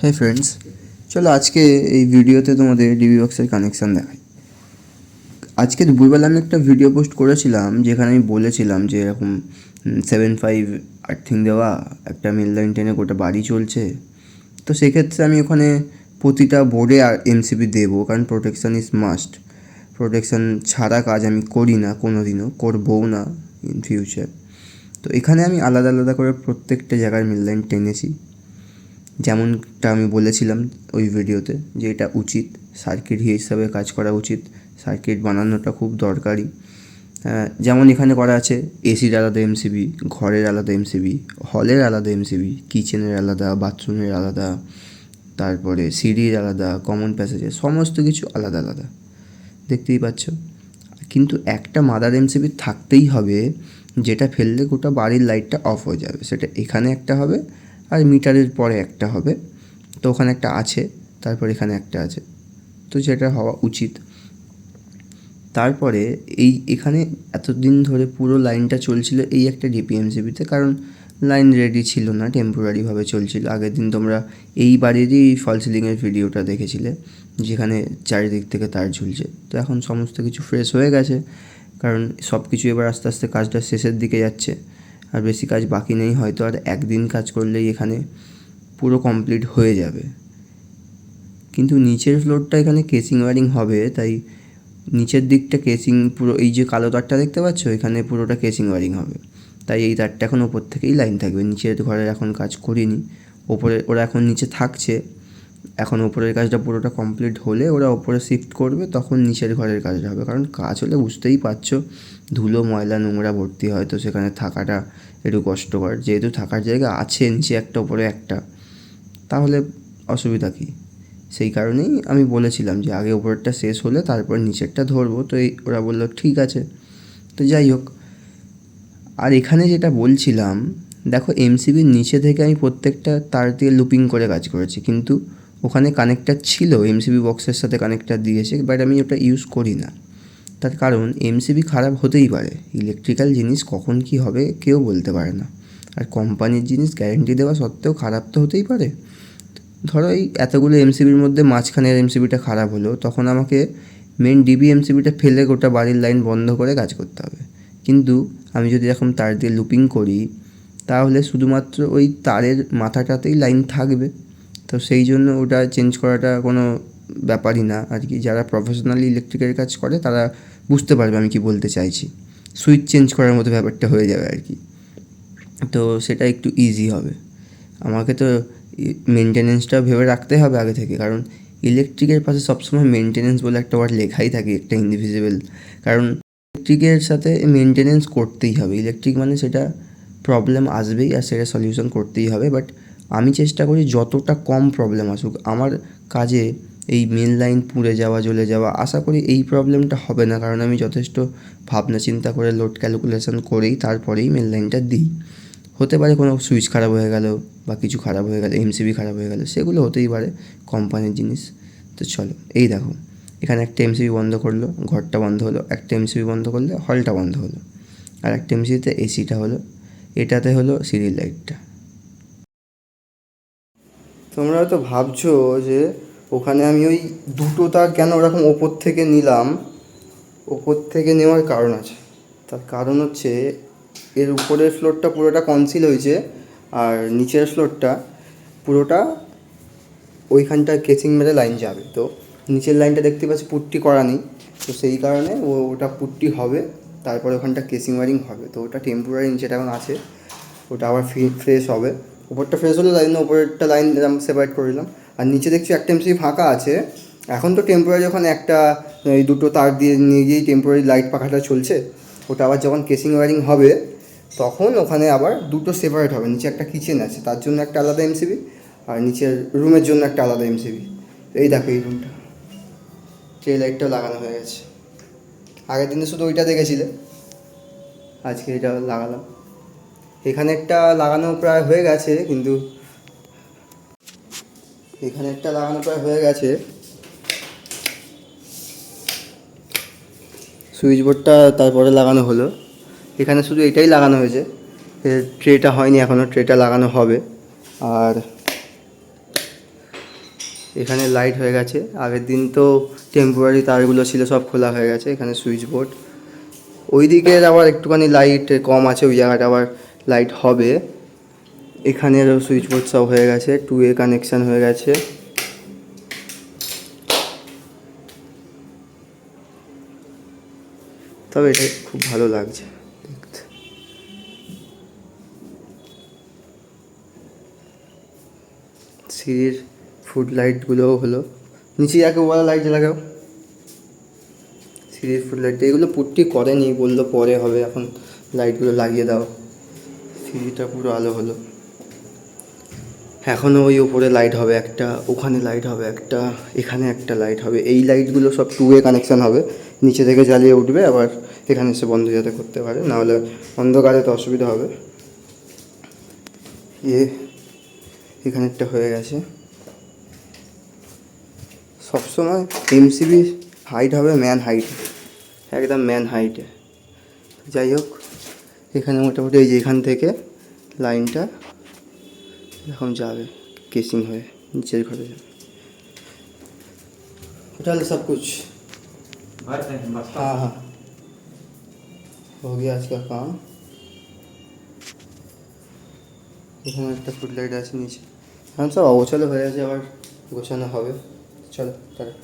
হ্যাঁ ফ্রেন্ডস, চলো আজকে এই ভিডিওতে তোমাদের ডিবি বক্সের কানেকশান দেখাই। আজকে দুপুরবেলা আমি একটা ভিডিও পোস্ট করেছিলাম যেখানে আমি বলেছিলাম যে এরকম 7.5 আর্থিং দেওয়া একটা মেন লাইন টেনে গোটা বাড়ি চলছে। তো সেক্ষেত্রে আমি ওখানে প্রতিটা বোর্ডে এমসিবি দেবো, কারণ প্রোটেকশান ইজ মাস্ট। প্রোটেকশান ছাড়া কাজ আমি করি না, কোনো দিনও করবও না ইন ফিউচার। তো এখানে আমি আলাদা আলাদা করে প্রত্যেকটা জায়গার মেন লাইন টেনেছি, যেমনটা আমি বলেছিলাম ওই ভিডিওতে যে এটা উচিত, সার্কিট হিসাবে কাজ করা উচিত, সার্কিট বানানোটা খুব দরকারি। যেমন এখানে করা আছে এসির আলাদা এমসিবি, ঘরের আলাদা এমসিবি, হলের আলাদা এমসিবি, কিচেনের আলাদা, বাথরুমের আলাদা, তারপরে সিঁড়ির আলাদা, কমন প্যাসেজের, সমস্ত কিছু আলাদা আলাদা দেখতেই পাচ্ছ। কিন্তু একটা মাদার এমসিবি থাকতেই হবে, যেটা ফেললে গোটা বাড়ির লাইটটা অফ হয়ে যাবে। সেটা এখানে একটা হবে আর মিটারের পরে একটা হবে। তো ওখানে একটা আছে, তারপর এখানে একটা আছে, তো যেটা হওয়া উচিত। তারপরে এখানে এতদিন ধরে পুরো লাইনটা চলছিল এই একটা ডিপিএমসিবিতে, কারণ লাইন রেডি ছিল না, টেম্পোরারিভাবে চলছিল। আগের দিন তোমরা এই বাড়িরই ফল সিলিংয়ের ভিডিওটা দেখেছিলে, যেখানে চারিদিক থেকে তার ঝুলছে। তো এখন সমস্ত কিছু ফ্রেশ হয়ে গেছে, কারণ সব কিছু এবার আস্তে আস্তে কাজটা শেষের দিকে যাচ্ছে, আর বেশি কাজ বাকি নেই। হয়তো আর একদিন কাজ করলেই এখানে পুরো কমপ্লিট হয়ে যাবে। কিন্তু নিচের ফ্লোরটা এখানে কেসিং ওয়ারিং হবে, তাই নিচের দিকটা কেসিং পুরো, এই যে কালো তারটা দেখতে পাচ্ছ এখানে পুরোটা কেসিং ওয়ারিং হবে। তাই এই তারটা এখন ওপর থেকেই লাইন থাকবে, নিচের ঘরের এখন কাজ করিনি। ওপরে ওরা এখন নিচে থাকছে, এখন ওপরের কাজটা পুরোটা কমপ্লিট হলে ওরা ওপরে শিফট করবে, তখন নিচের ঘরের কাজটা হবে। কারণ কাজ হলে বুঝতেই পারছো ধুলো ময়লা নোংরা ভর্তি হয়, তো সেখানে থাকাটা একটু কষ্টকর। যেহেতু থাকার জায়গা আছে নিচে একটা ওপরে একটা, তাহলে অসুবিধা কী? সেই কারণেই আমি বলেছিলাম যে আগে ওপরেরটা শেষ হলে তারপর নিচেরটা ধরবো। তো ওরা বললো ঠিক আছে। তো যাই হোক, আর এখানে যেটা বলছিলাম, দেখো এমসিবির নিচে থেকে আমি প্রত্যেকটা তার দিয়ে লুপিং করে কাজ করেছি, কিন্তু ওখানে কানেক্টার ছিল, এমসিবি বক্সের সাথে কানেক্টার দিয়েছে, বাট আমি ওটা ইউজ করি না। তার কারণ এমসিবি খারাপ হতেই পারে, ইলেকট্রিক্যাল জিনিস কখন কী হবে কেউ বলতে পারে না। আর কোম্পানির জিনিস গ্যারেন্টি দেওয়া সত্ত্বেও খারাপ তো হতেই পারে। ধরো এই এতগুলো এমসিবির মধ্যে মাঝখানের এমসিবিটা খারাপ হলো, তখন আমাকে মেন ডিবি এমসিবিটা ফেলে গোটা বাড়ির লাইন বন্ধ করে কাজ করতে হবে। কিন্তু আমি যদি এরকম তার দিয়ে লুপিং করি, তাহলে শুধুমাত্র ওই তারের মাথাটাতেই লাইন থাকবে। তো সেই জন্য ওটা চেঞ্জ করাটা কোনো ব্যাপারই না আর কি। যারা প্রফেশনালি ইলেকট্রিকের কাজ করে তারা বুঝতে পারবে আমি কি বলতে চাইছি। সুইচ চেঞ্জ করার মতো ব্যাপারটা হয়ে যাবে আর কি। তো সেটা একটু ইজি হবে। আমাকে তো মেনটেনেন্সটা ভেবে রাখতে হবে আগে থেকে, কারণ ইলেকট্রিকের পাশে সবসময় মেনটেনেন্স বলে একটা ওয়ার্ড লেখাই থাকে, একটা ইনডিভিজিবল। কারণ ইলেকট্রিকের সাথে মেনটেনেন্স করতেই হবে। ইলেকট্রিক মানে সেটা প্রবলেম আসবেই আর সেটা সলিউশন করতেই হবে। বাট আমি চেষ্টা করি যতটা কম প্রবলেম আসুক আমার কাজে। এই মেন লাইন পুড়ে যাওয়া, জ্বলে যাওয়া, আশা করি এই প্রবলেমটা হবে না, কারণ আমি যথেষ্ট ভাবনা চিন্তা করে লোড ক্যালকুলেশন করেই তারপরেই মেন লাইনটা দিই। হতে পারে কোনো সুইচ খারাপ হয়ে গেল বা কিছু খারাপ হয়ে গেল, এমসিবি খারাপ হয়ে গেল, সেগুলো হতেই পারে, কোম্পানির জিনিস। তো চলো এই দেখো, এখানে একটা এমসিবি বন্ধ করলো, ঘরটা বন্ধ হলো, একটা এমসিবি বন্ধ করলে হলটা বন্ধ হলো, আর একটা এমসিবিতে এসিটা হলো, এটাতে হলো সিরিয়াল লাইটটা। তোমরা হয়তো ভাবছো যে ওখানে আমি ওই দুটো তার কেন ওরকম ওপর থেকে নিলাম। ওপর থেকে নেওয়ার কারণ আছে। তার কারণ হচ্ছে এর উপরের ফ্লোরটা পুরোটা কনসিল হয়েছে, আর নিচের ফ্লোরটা পুরোটা ওইখানটা কেসিং মেরে লাইন যাবে। তো নিচের লাইনটা দেখতে পাচ্ছি পুট্টি করা নেই, তো সেই কারণে ওটা পুট্টি হবে, তারপরে ওখানটা কেসিং ওয়ারিং হবে। তো ওটা টেম্পোরারি নিচেটা এখন আছে, ওটা আবার ফ্রেশ হবে। উপরটা ফ্রেশ হলে লাইন, উপরেরটা লাইন সেপারেট করে দিলাম। আর নিচে দেখছি একটা এমসিবি ফাঁকা আছে। এখন তো টেম্পোরারি ওখানে একটা এই দুটো তার দিয়ে নিয়ে গিয়েই টেম্পোরারি লাইট পাখাটা চলছে। ওটা আবার যখন কেসিং ওয়ারিং হবে তখন ওখানে আবার দুটো সেপারেট হবে। নিচে একটা কিচেন আছে, তার জন্য একটা আলাদা এমসিবি, আর নিচের রুমের জন্য একটা আলাদা এমসিবি। এই দেখো এই রুমটা, সেই লাইটটাও লাগানো হয়ে গেছে। আগের দিনে শুধু ওইটা দেখেছিলে, আজকে এটা লাগালাম। এখানে একটা লাগানো প্রায় হয়ে গেছে, কিন্তু এখানে একটা লাগানো প্রায় হয়ে গেছে। সুইচ বোর্ডটা তারপরে লাগানো হলো। এখানে শুধু এটাই লাগানো হয়েছে, ট্রেটা হয়নি এখনও, ট্রেটা লাগানো হবে। আর এখানে লাইট হয়ে গেছে। আগের দিন তো টেম্পোরারি তারগুলো ছিল সব খোলা হয়ে গেছে। এখানে সুইচ বোর্ড, ওই দিকের আবার একটুখানি লাইট কম আছে, ওই জায়গাটা আবার লাইট হবে। এখানেরও সুইচ বোর্ড সব হয়ে গেছে, 2A কানেকশান হয়ে গেছে। তবে এটা খুব ভালো লাগছে দেখতে। সিঁড়ির ফুড লাইটগুলোও হলো, নিচে যাকে বলা লাইট লাগাও, সিঁড়ির ফুড লাইট এগুলো পুট্টি করেনি, বললো পরে হবে, এখন লাইটগুলো লাগিয়ে দাও। সিঁড়িটা পুরো আলো হলো। এখনও ওই ওপরে লাইট হবে একটা, ওখানে লাইট হবে একটা, এখানে একটা লাইট হবে। এই লাইটগুলো সব 2A কানেকশান হবে, নিচে থেকে জ্বালিয়ে উঠবে, আবার এখানে এসে বন্ধ যাতে করতে পারে, নাহলে অন্ধকারে তো অসুবিধা হবে। এখানে একটা হয়ে গেছে। সবসময় এমসিবি হাইট হবে ম্যান হাইট, একদম ম্যান হাইটে। যাই হোক, এখানে মোটামুটি এই যে এখান থেকে লাইনটা এখন যাবে केसिंग হয়ে नीचे घरे जाए। टोटल सब कुछ भर देंगे बस। हाँ हाँ हो गया आज का काम। এখানে একটা ফুড লাইট আছে নিচে, এখন সব অগোছালো হয়ে আছে, আবার গোছানো হবে। চলো তাহলে।